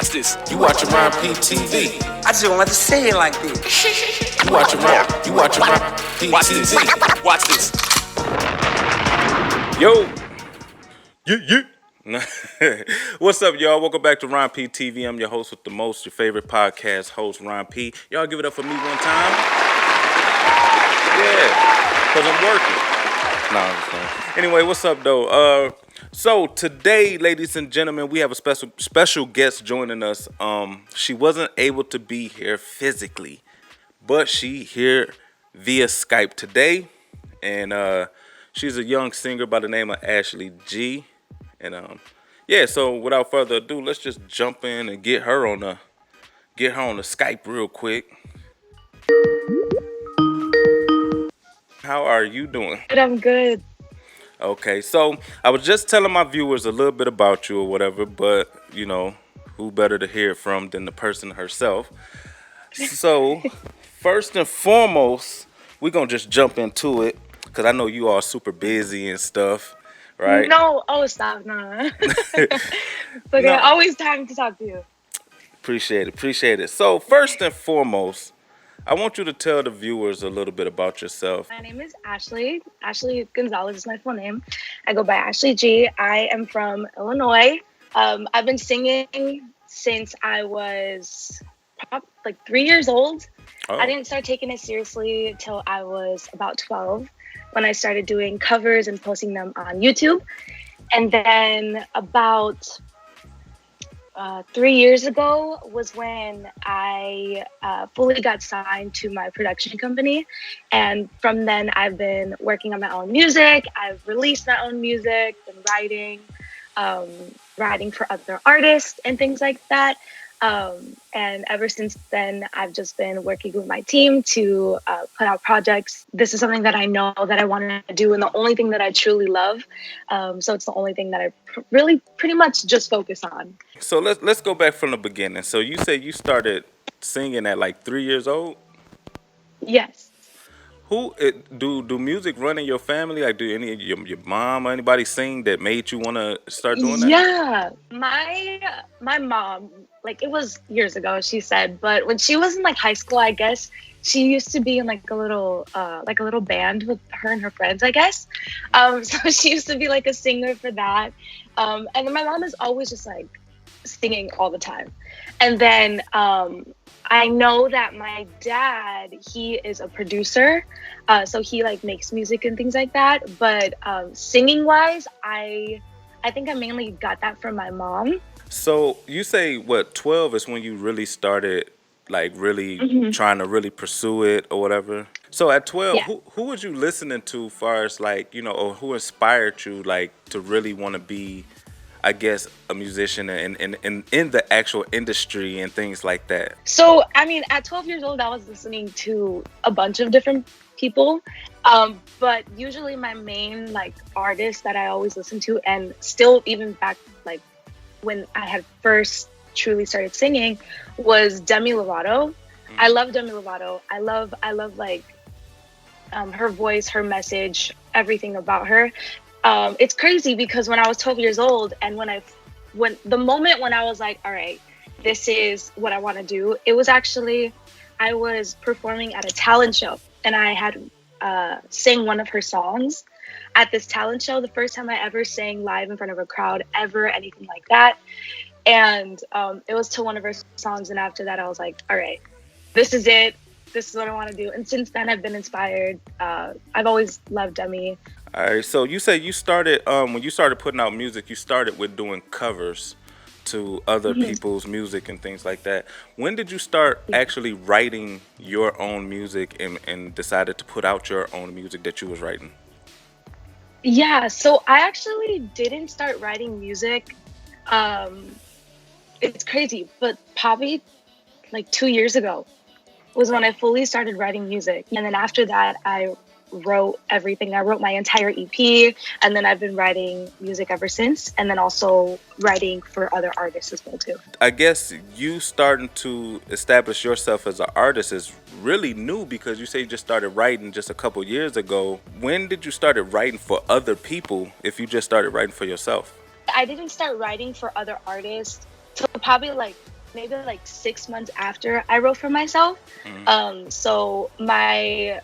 Watch this. You watching RonpTv. I just want to say it like this. You watching RonpTV. Watch this. Watch this. Yo. What's up, y'all? Welcome back to RonpTV. I'm your host with the most, your favorite podcast host, Ron P. Y'all give it up for me one time. Yeah, because I'm working. No, I'm just kidding. Anyway, what's up, though? So today, ladies and gentlemen, we have a special guest joining us. She wasn't able to be here physically, but she here via Skype today, and she's a young singer by the name of Ashley G. And yeah, so without further ado, let's just jump in and get her on the Skype real quick. How are you doing? Good, I'm good. Okay, so I was just telling my viewers a little bit about you or whatever, but you know, who better to hear it from than the person herself? So first and foremost, we're gonna just jump into it because I know you all super busy and stuff, right? No, oh stop, no. Okay, No. always time to talk to you. Appreciate it. So first and foremost, I want you to tell the viewers a little bit about yourself. My name is Ashley. Ashley Gonzalez is my full name. I go by Ashley G. I am from Illinois. I've been singing since I was like 3 years old. Oh. I didn't start taking it seriously till I was about 12 when I started doing covers and posting them on YouTube. And then about 3 years ago was when I fully got signed to my production company. And from then I've been working on my own music. I've released my own music, been writing for other artists and things like that. And ever since then, I've just been working with my team to put out projects. This is something that I know that I want to do and the only thing that I truly love. So it's the only thing that I really pretty much just focus on. So let's go back from the beginning. So you say you started singing at like 3 years old? Yes. Who do music run in your family? Like, do any of your mom or anybody sing that made you want to start doing that? Yeah, my mom, like it was years ago, she said, but when she was in like high school, I guess she used to be in like a little band with her and her friends, I guess. So she used to be like a singer for that. And then my mom is always just like singing all the time. And then I know that my dad, he is a producer, so he like makes music and things like that. But singing wise, I think I mainly got that from my mom. So you say what, 12 is when you really started like really trying to really pursue it or whatever? So at 12, Yeah. who was you listening to far as like, you know, or who inspired you like to really want to be, I guess, a musician and in the actual industry and things like that? So, I mean, at 12 years old, I was listening to a bunch of different people. But usually my main like artist that I always listen to, and still even back like when I had first truly started singing, was Demi Lovato. I love Demi Lovato. I love like her voice, her message, everything about her. It's crazy because when I was 12 years old and when the moment when I was like, all right, this is what I want to do, it was actually, I was performing at a talent show and I had sang one of her songs at this talent show. The first time I ever sang live in front of a crowd ever, anything like that. And it was to one of her songs. And after that, I was like, all right, this is it. This is what I want to do. And since then, I've been inspired. I've always loved Demi. All right, so you say you started, when you started putting out music, you started with doing covers to other people's music and things like that. When did you start actually writing your own music and decided to put out your own music that you was writing? Yeah, so I actually didn't start writing music. It's crazy, but probably like 2 years ago was when I fully started writing music. And then after that, I wrote everything. I wrote my entire EP, and then I've been writing music ever since, and then also writing for other artists as well too. I guess you starting to establish yourself as an artist is really new because you say you just started writing just a couple years ago. When did you started writing for other people if you just started writing for yourself? I didn't start writing for other artists till probably like maybe like 6 months after I wrote for myself. Mm. So my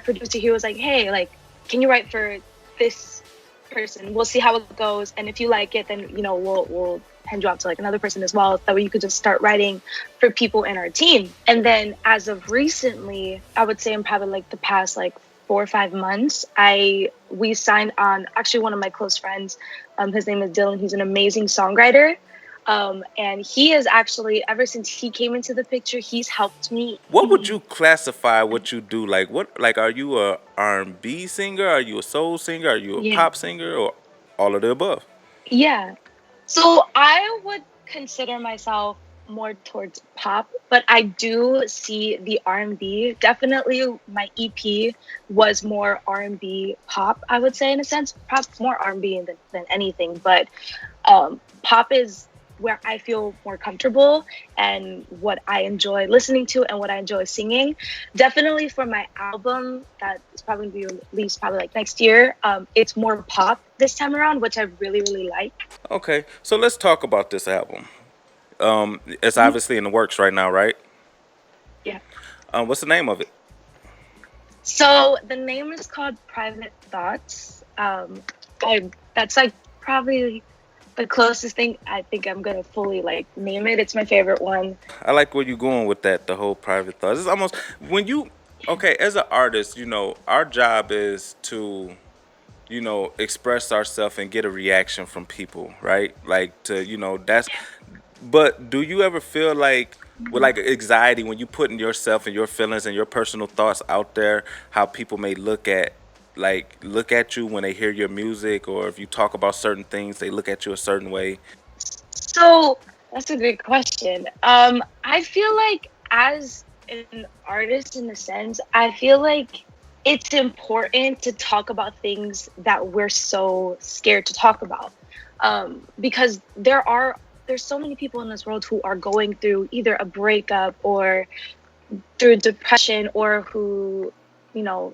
producer, he was like, "Hey, like, can you write for this person? We'll see how it goes, and if you like it, then we'll hand you out to like another person as well. That way you could just start writing for people in our team." And then as of recently, I would say in probably like the past like 4 or 5 months, we signed on actually one of my close friends. His name is Dylan. He's an amazing songwriter. And he is actually, ever since he came into the picture, he's helped me. What would you classify what you do? Like what? Like are you a R&B singer? Are you a soul singer? Are you a Yeah. pop singer? Or all of the above? Yeah. So I would consider myself more towards pop, but I do see the R&B. Definitely my EP was more R&B pop, I would say, in a sense. Pop more R&B than anything, but pop is where I feel more comfortable and what I enjoy listening to and what I enjoy singing. Definitely for my album that is probably going to be released probably like next year, it's more pop this time around, which I really, really like. Okay, so let's talk about this album. It's Mhm. obviously in the works right now, right? Yeah. What's the name of it? So the name is called Private Thoughts. That's like probably the closest thing I think I'm gonna fully like name it. It's my favorite one. I like where you're going with that. The whole private thoughts. It's almost when you okay as an artist. You know, our job is to express ourselves and get a reaction from people, right? Like to that's. But do you ever feel like with like anxiety when you putting yourself and your feelings and your personal thoughts out there, how people may look at you when they hear your music, or if you talk about certain things, they look at you a certain way. So that's a great question. I feel like as an artist, in a sense, I feel like it's important to talk about things that we're so scared to talk about, because there's so many people in this world who are going through either a breakup or through depression, or who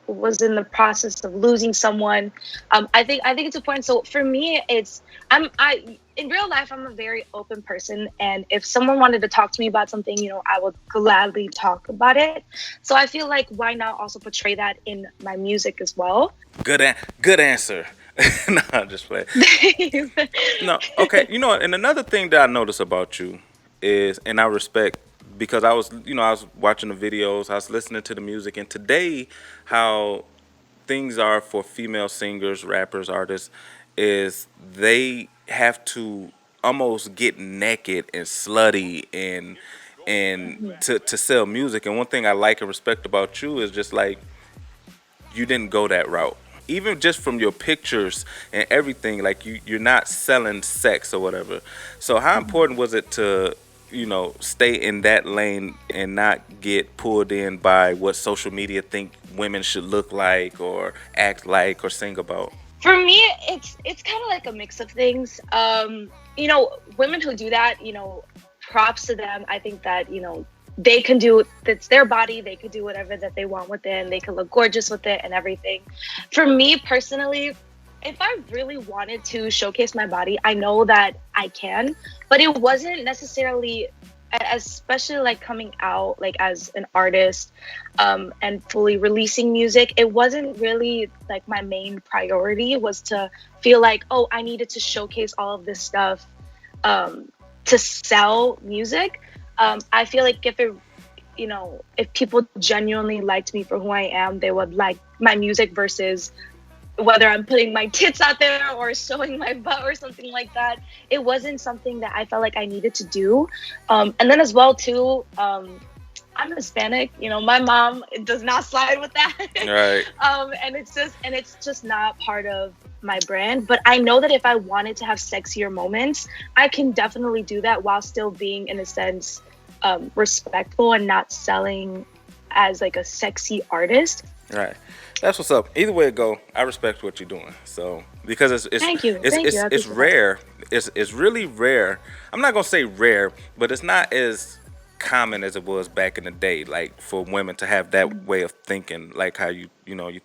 was in the process of losing someone. I think it's important. So for me, I in real life, I'm a very open person, and if someone wanted to talk to me about something, I would gladly talk about it. So I feel like why not also portray that in my music as well. Good answer. No, I'm just playing. No, okay. You know what? And another thing that I notice about you is, and I respect because I was watching the videos, I was listening to the music, and today, how things are for female singers, rappers, artists, is they have to almost get naked and slutty and to sell music. And one thing I like and respect about you is just like you didn't go that route. Even just from your pictures and everything, like you're not selling sex or whatever. So how important was it to, stay in that lane and not get pulled in by what social media think women should look like or act like or sing about? For me, it's kind of like a mix of things. Women who do that, props to them. I think that they can do, it's their body, they could do whatever that they want with it, and they can look gorgeous with it and everything. For me personally, if I really wanted to showcase my body, I know that I can, but it wasn't necessarily, especially like coming out like as an artist, and fully releasing music. It wasn't really like my main priority was to feel like, oh, I needed to showcase all of this stuff, to sell music. I feel like if people genuinely liked me for who I am, they would like my music versus whether I'm putting my tits out there or showing my butt or something like that. It wasn't something that I felt like I needed to do. And then as well too, I'm Hispanic. My mom does not slide with that. Right. And it's just not part of my brand. But I know that if I wanted to have sexier moments, I can definitely do that while still being, in a sense, respectful and not selling as like a sexy artist. Right. That's what's up. Either way it go, I respect what you're doing. So because Thank you. it's Thank you. it's I it's appreciate that. rare. It's really rare. I'm not gonna say rare, but it's not as common as it was back in the day. Like for women to have that way of thinking, like how you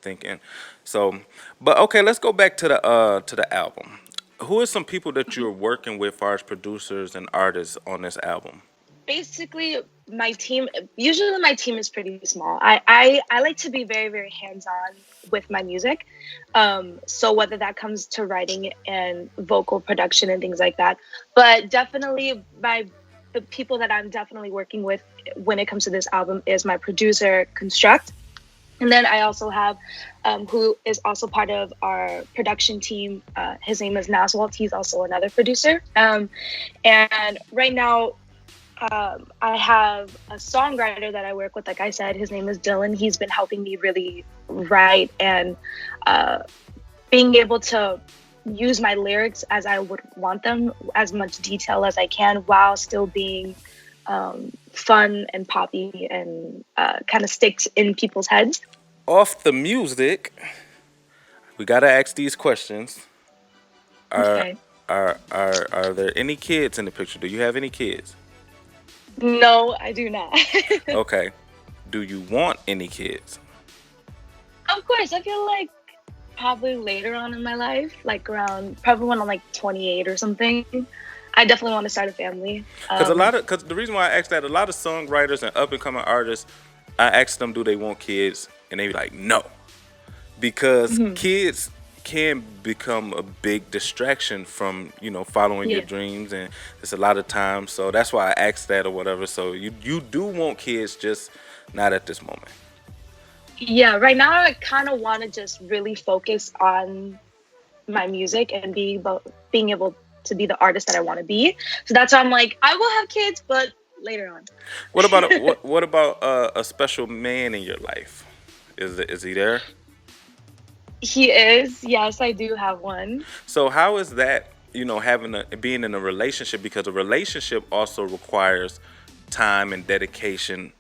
thinking. So, but okay, let's go back to the album. Who are some people that you're working with, as far as producers and artists on this album? basically my team, usually my team is pretty small. I like to be very, very hands-on with my music. So whether that comes to writing and vocal production and things like that, but definitely the people that I'm definitely working with when it comes to this album is my producer, Construct. And then I also have who is also part of our production team. His name is Naswalt. He's also another producer. And right now, I have a songwriter that I work with. Like I said, his name is Dylan. He's been helping me really write and being able to use my lyrics as I would want them, as much detail as I can, while still being fun and poppy and kind of sticks in people's heads. Off the music, we gotta ask these questions. Okay. Are there any kids in the picture? Do you have any kids? No, I do not. Okay. Do you want any kids? Of course, I feel like probably later on in my life, like around probably when I'm like 28 or something, I definitely want to start a family. Because the reason why I asked that, a lot of songwriters and up and coming artists, I asked them, do they want kids, and they be like, no, because kids can become a big distraction from following your dreams, and it's a lot of times. So that's why I asked that or whatever. So you do want kids, just not at this moment. Yeah, right now I kind of want to just really focus on my music and being able to be the artist that I want to be. So that's why I'm like, I will have kids, but later on. What about what about a special man in your life? Is he there? He is. Yes, I do have one. So how is that? Being in a relationship, because a relationship also requires time and dedication,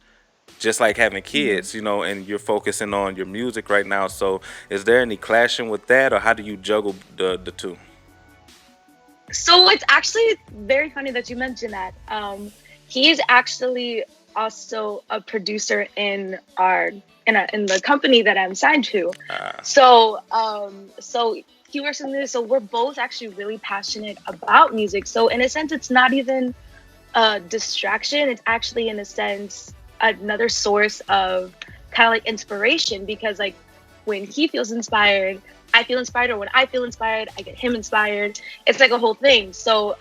just like having kids, and you're focusing on your music right now. So is there any clashing with that, or how do you juggle the two? So it's actually very funny that you mentioned that. He is actually also a producer in the company that I'm signed to. So he works in this. So we're both actually really passionate about music. So in a sense, it's not even a distraction. It's actually, in a sense, another source of kind of like inspiration, because like when he feels inspired, I feel inspired, or when I feel inspired, I get him inspired. It's like a whole thing. So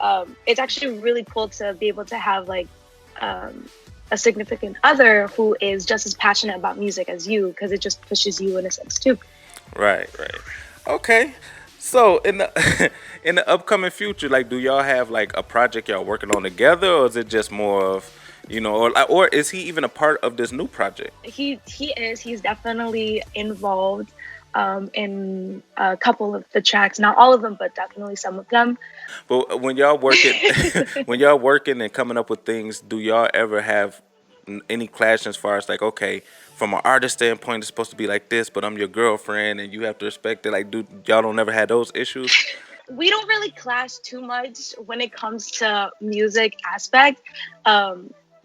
it's actually really cool to be able to have like a significant other who is just as passionate about music as you, because it just pushes you in a sense too. Right. Okay. So in the in the upcoming future, like, do y'all have like a project y'all working on together, or is it just more of or is he even a part of this new project? He is. He's definitely involved in a couple of the tracks, not all of them, but definitely some of them. But when y'all working and coming up with things, do y'all ever have any clash as far as like, okay, from an artist standpoint, it's supposed to be like this, but I'm your girlfriend and you have to respect it? Like, y'all don't ever have those issues? We don't really clash too much when it comes to music aspect.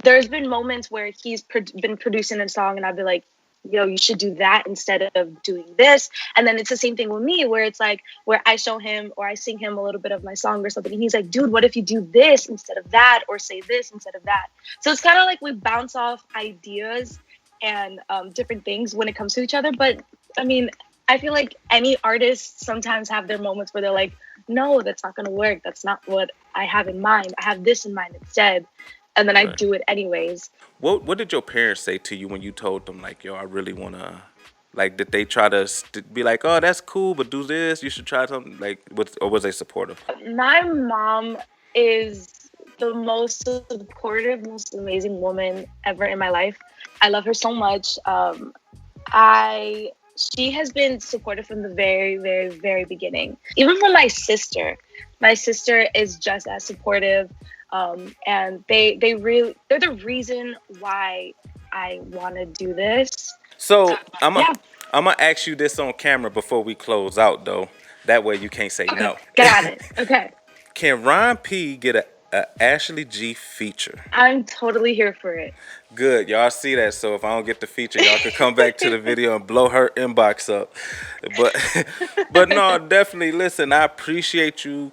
There's been moments where he's been producing a song and I'd be like, yo, you should do that instead of doing this. And then it's the same thing with me, where it's like, where I show him or I sing him a little bit of my song or something, and he's like, dude, what if you do this instead of that, or say this instead of that? So it's kind of like we bounce off ideas and different things when it comes to each other. But I mean, I feel like any artist sometimes have their moments where they're like, no, that's not going to work. That's not what I have in mind. I have this in mind instead. And then I do it anyways. What did your parents say to you when you told them, like, yo, I really want to, like, did they try to be like, oh, that's cool, but do this, you should try something, like, or was they supportive? My mom is the most supportive, most amazing woman ever in my life. I love her so much. She has been supportive from the very, very, very beginning. Even from my sister. My sister is just as supportive. And they're the reason why I want to do this. So I'm gonna ask you this on camera before we close out, though. That way you can't say no. Got it. Okay. Can RonpTv get a Ashley G feature? I'm totally here for it. Good, y'all see that. So if I don't get the feature, y'all can come back to the video and blow her inbox up. But no, definitely. Listen, I appreciate you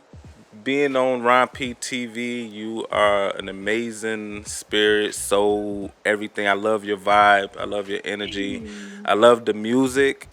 being on RonpTv. You are an amazing spirit, soul, everything. I love your vibe. I love your energy. I love the music.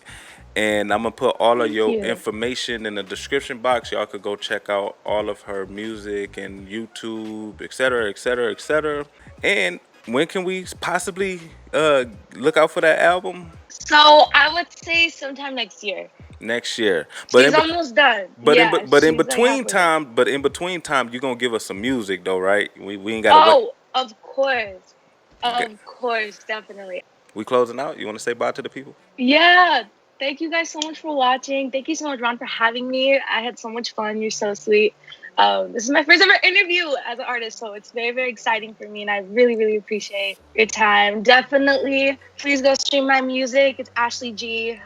And I'm gonna put all of Thank your you. information in the description box. Y'all could go check out all of her music and YouTube, etc., etc., etc. And when can we possibly look out for that album? So I would say sometime next year. Next year. She's almost done. But in between time, you're gonna give us some music though, right? We ain't gotta wait. Oh, of course. Okay. Of course, definitely. We closing out. You want to say bye to the people? Yeah. Thank you guys so much for watching. Thank you so much, Ron, for having me. I had so much fun. You're so sweet. This is my first ever interview as an artist, so it's very, very exciting for me, and I really, really appreciate your time. Definitely, please go stream my music. It's Ashley G,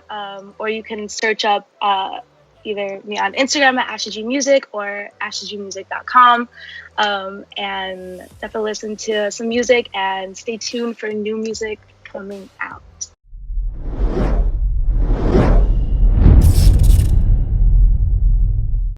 or you can search up either me on Instagram at Ashley G Music or ashleygmusic.com. And definitely listen to some music and stay tuned for new music coming out.